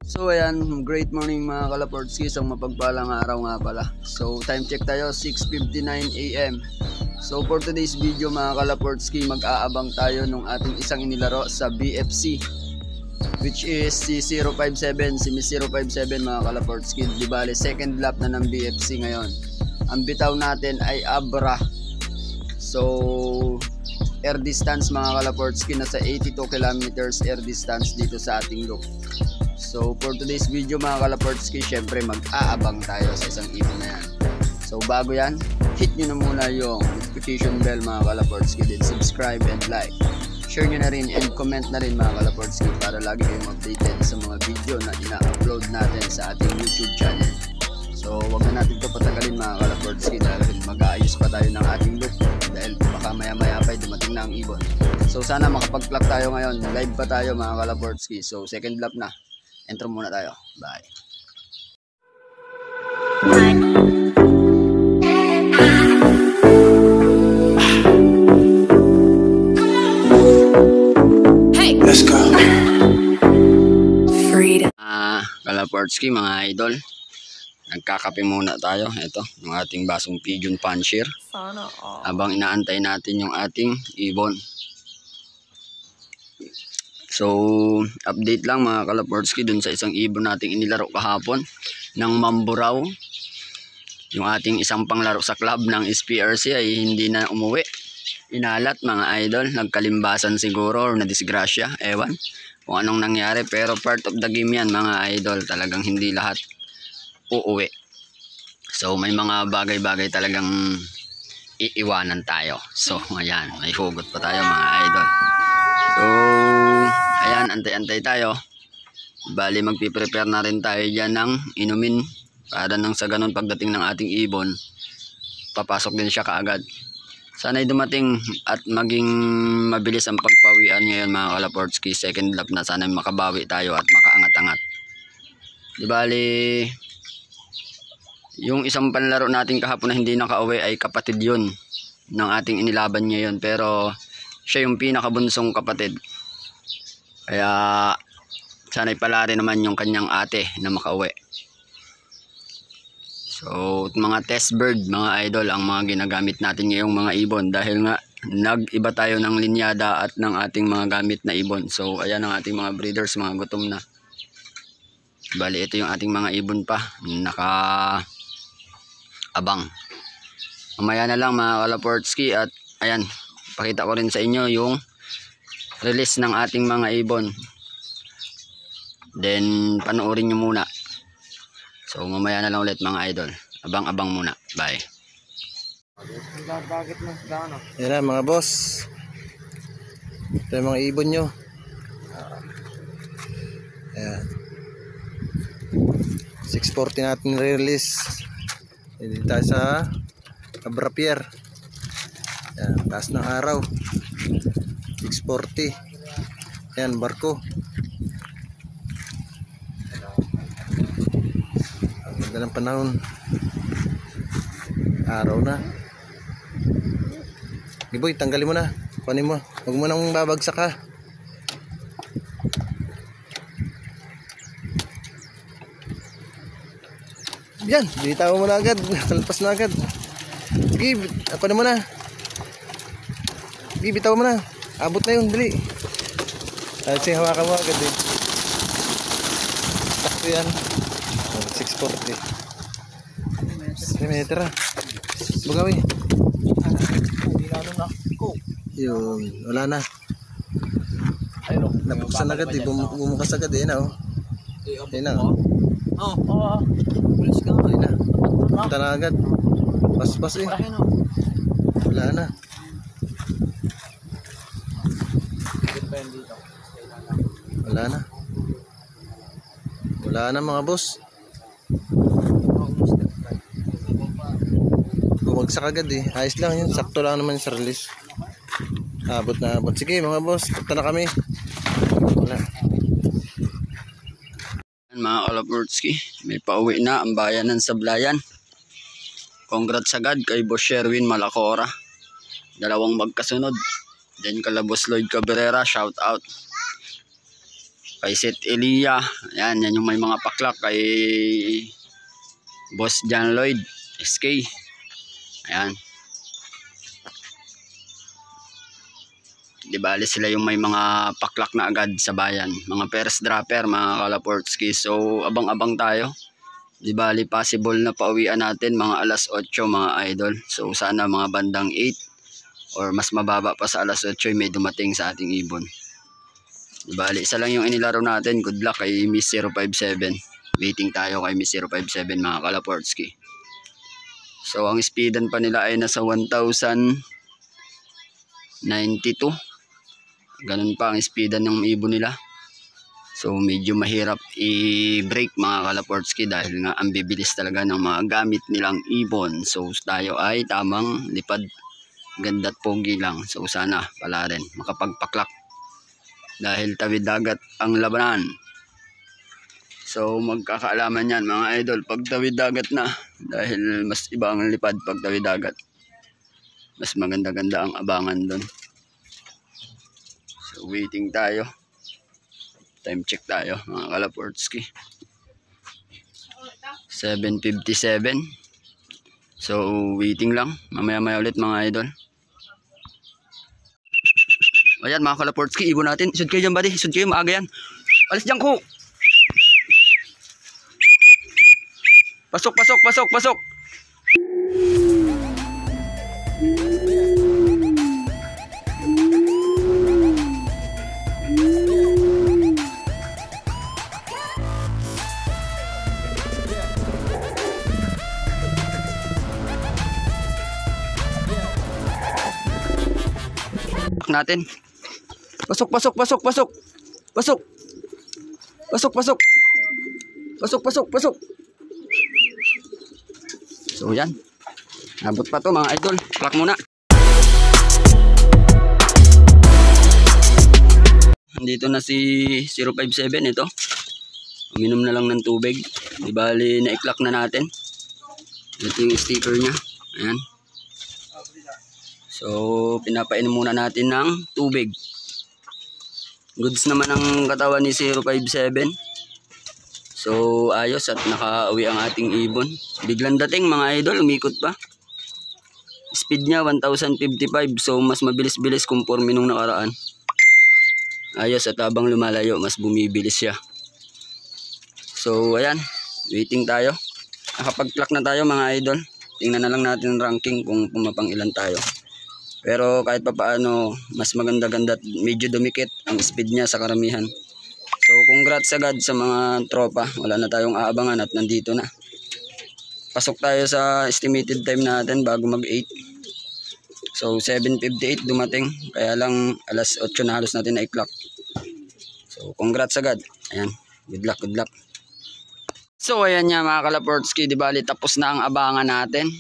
So ayan, great morning mga Kalaportski, isang mapagpalang araw nga pala. So time check tayo, 6:59 AM. So for today's video mga Kalaportski, mag-aabang tayo nung ating isang inilaro sa BFC, which is si 057, si Miss 057 mga Kalaportski. Di bale, second lap na ng BFC ngayon. Ang bitaw natin ay Abra. So air distance mga Kalaportski, nasa 82 kilometers air distance dito sa ating loop. So for today's video mga Kalaportski, syempre mag-aabang tayo sa isang ibon na yan. So bago yan, hit nyo na muna yung notification bell mga Kalaportski, din subscribe and like. Share nyo na rin and comment na rin mga Kalaportski para lagi kayong updated sa mga video na ina-upload natin sa ating YouTube channel. So wag na natin ito patagalin mga Kalaportski dahil mag-aayos pa tayo ng ating loop dahil baka maya-maya pa dumating na ang ibon. So sana makapag-clock tayo ngayon, live pa tayo mga Kalaportski. So second lap na. Intro muna tayo. Bye. Hey, let's go. Freedom. Kalaportski mga idol. Nagkakape muna tayo. Ito, yung ating basong pigeon puncher. Habang inaantay natin yung ating ibon. So, update lang mga Kalaportski dun sa isang ibon nating inilaro kahapon ng Mamburao. Yung ating isang panglaro sa club ng SPRC ay hindi na umuwi. Inalat mga idol, nagkalimbasan siguro or nadisgrasya, ewan kung anong nangyari. Pero part of the game yan mga idol, talagang hindi lahat uuwi. So, may mga bagay-bagay talagang iiwanan tayo. So, ayan, may hugot pa tayo mga idol. So, ayan, antay-antay tayo. Bali, magpiprepare na rin tayo dyan ng inumin para nang sa ganun pagdating ng ating ibon, papasok din siya kaagad. Sana'y dumating at maging mabilis ang pagpawian ngayon mga Kalaportski. Second lap na, sana'y makabawi tayo at makaangat-angat. Di bali, yung isang panlaro natin kahapon na hindi nakauwi ay kapatid yun ng ating inilaban ngayon. Pero siya yung pinakabunsong kapatid. Kaya sana'y palari naman yung kanyang ate na makauwi. So mga test bird mga idol ang mga ginagamit natin ngayong mga ibon. Dahil nga nag-iba tayo ng linyada at ng ating mga gamit na ibon. So ayan ang ating mga breeders, mga gutom na. Bali ito yung ating mga ibon pa naka-abang. Mamaya na lang mga Kalaportski at ayan, pakita ko rin sa inyo yung release ng ating mga ibon. Then panoorin nyo muna. So mamaya na lang ulit mga idol. Abang-abang muna. Bye. Yan na mga boss. Ito yung mga ibon nyo. Ayan. 640 natin release. Dito tayo sa Abra Pier. Ayan, taas ng araw. 640. Ayan, barko. Ang ganda ng panahon. Araw na. Giboy, tanggalin mo na. Kunin mo. Huwag mo nang babagsak ha. Yan, bitaw mo na agad. Talpas na agad. Sige, kunin mo na. Sige, bitaw mo na. Abot na yun, dali. Sige, hawakan mo agad eh. Takto yan. 640. Sige, may tira. Bugawi. Yun, wala na. Napuksan agad eh. Bumukas agad eh. Ayun na oh. Ayun na oh. Ayun na. Punta na agad. Pas-pas eh. Wala na. Wala na. Wala na mga boss. Bumagsak agad eh. Ayos lang yun. Sakto lang naman sa release. Abot na abot. Sige mga boss. Punta na kami. Wala. Mga Kalaportski, may pauwi na ang bayan ng Sablayan. Congrats agad kay Boss Sherwin Malacora. Dalawang magkasunod. Then kala Boss Lloyd Cabrera, shout out. kay Seth Elia. Ayan, yan yung may mga paklak kay Boss John Lloyd SK. Ayan. Di bali sila yung may mga paklak na agad sa bayan. Mga first dropper, mga Kalaportski. So, abang-abang tayo. Di bali possible na pauwian natin mga alas 8 mga idol. So, sana mga bandang 8 or mas mababa pa sa alas 8 may dumating sa ating ibon. Di bali, isa lang yung inilaro natin. Good luck kay Miss 057. Waiting tayo kay Miss 057 mga Kalaportski. So, ang speedan pa nila ay nasa 1,092. Ganun pa ang speedan ng ibon nila. So, medyo mahirap i-break mga Kalaportski dahil nga ang bibilis talaga ng mga gamit nilang ibon. So, tayo ay tamang lipad. Ganda at pogi lang. So, sana pala rin makapagpaklak. Dahil tawid dagat ang labanan. So magkakaalaman yan mga idol pag tawid dagat na. Dahil mas iba ang lipad pag tawid dagat. Mas maganda-ganda ang abangan doon. So waiting tayo. Time check tayo mga Kalaportski. 7:57. So waiting lang. Mamaya-maya ulit mga idol. Ayan mga Kalaportski, ibon natin. Isod kayo dyan buddy, isod kayo, maaga yan. Alis dyan ko. Pasok, pasok, pasok, pasok. Natin. Pasok, pasok, pasok, pasok. Pasok. Pasok, pasok. Pasok, pasok, pasok. So yan. Nabot pa to mga idol. Plak muna. Dito na si 057 ito. Uminom na lang ng tubig. Di bali na-iklak na natin. Ito yung sticker niya. Ayan. So pinapainom muna natin ng tubig. Goods naman ang katawan ni 057. So ayos at nakauwi ang ating ibon. Biglang dating mga idol, umikot pa. Speed niya 1055. So mas mabilis-bilis kumpirme nung nakaraan. Ayos at habang lumalayo mas bumibilis siya. So ayan, waiting tayo. Nakapag-clock na tayo mga idol. Tingnan na lang natin ranking kung pumapang ilan tayo. Pero kahit pa paano, mas maganda-ganda at medyo dumikit ang speed niya sa karamihan. So congrats agad sa mga tropa. Wala na tayong aabangan at nandito na. Pasok tayo sa estimated time natin bago mag 8. So 7:58 dumating. Kaya lang alas 8 na halos natin na i-clock. So congrats agad. Ayan. Good luck, good luck. So ayan nga mga Kalaportski. Di bali tapos na ang abangan natin.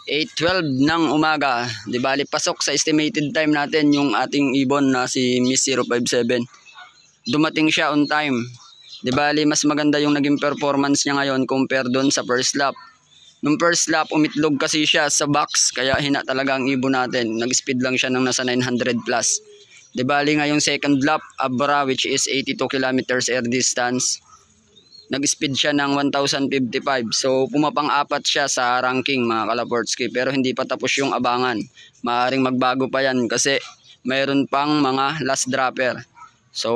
8:12 ng umaga. Di bali pasok sa estimated time natin yung ating ibon na si Miss 057. Dumating siya on time. Di bali mas maganda yung naging performance niya ngayon compare doon sa first lap. Nung first lap umitlog kasi siya sa box kaya hina talaga ang ibon natin. Nag-speed lang siya ng nasa 900 plus. Di bali ngayong second lap Abra which is 82 kilometers air distance. Nag-speed siya ng 1055. So pumapang-apat siya sa ranking mga Kalaportski. Pero hindi pa tapos yung abangan. Maaaring magbago pa yan kasi mayroon pang mga last dropper. So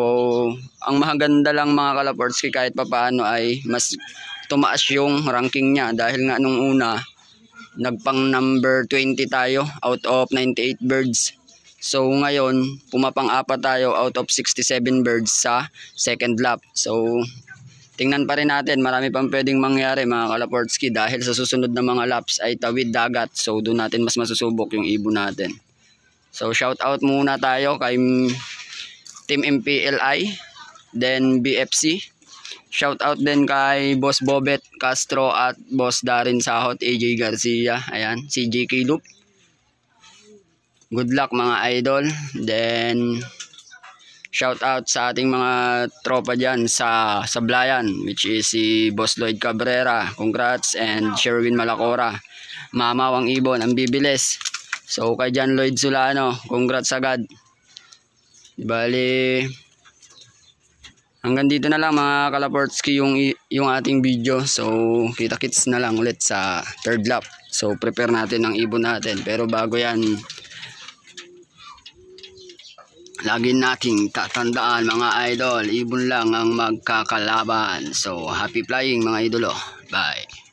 ang mahaganda lang mga Kalaportski kahit papaano ay mas tumaas yung ranking niya. Dahil nga nung una nagpang number 20 tayo out of 98 birds. So ngayon pumapang-apat tayo out of 67 birds sa second lap. So tingnan pa rin natin, marami pang pwedeng mangyari mga Kalaportski dahil sa susunod na mga laps ay tawid dagat. So doon natin mas masusubok yung ibon natin. So shout out muna tayo kay Team MPLI, then BFC. Shout out din kay Boss Bobet Castro at Boss Darin Sahot, AJ Garcia, ayan, CJK Loop. Good luck mga idol. Then shout out sa ating mga tropa dyan sa Sablayan which is si Boss Lloyd Cabrera. Congrats and Sherwin Malacora. Mamawang ibon ang bibilis. So kay John Lloyd Solano, congrats agad. Bali Hanggang dito na lang mga Kalaportski yung ating video. So kita-kits na lang ulit sa third lap. So prepare natin ang ibon natin. Pero bago yan, lagi nating tatandaan mga idol, ibon lang ang magkakalaban. So happy flying mga idolo. Bye.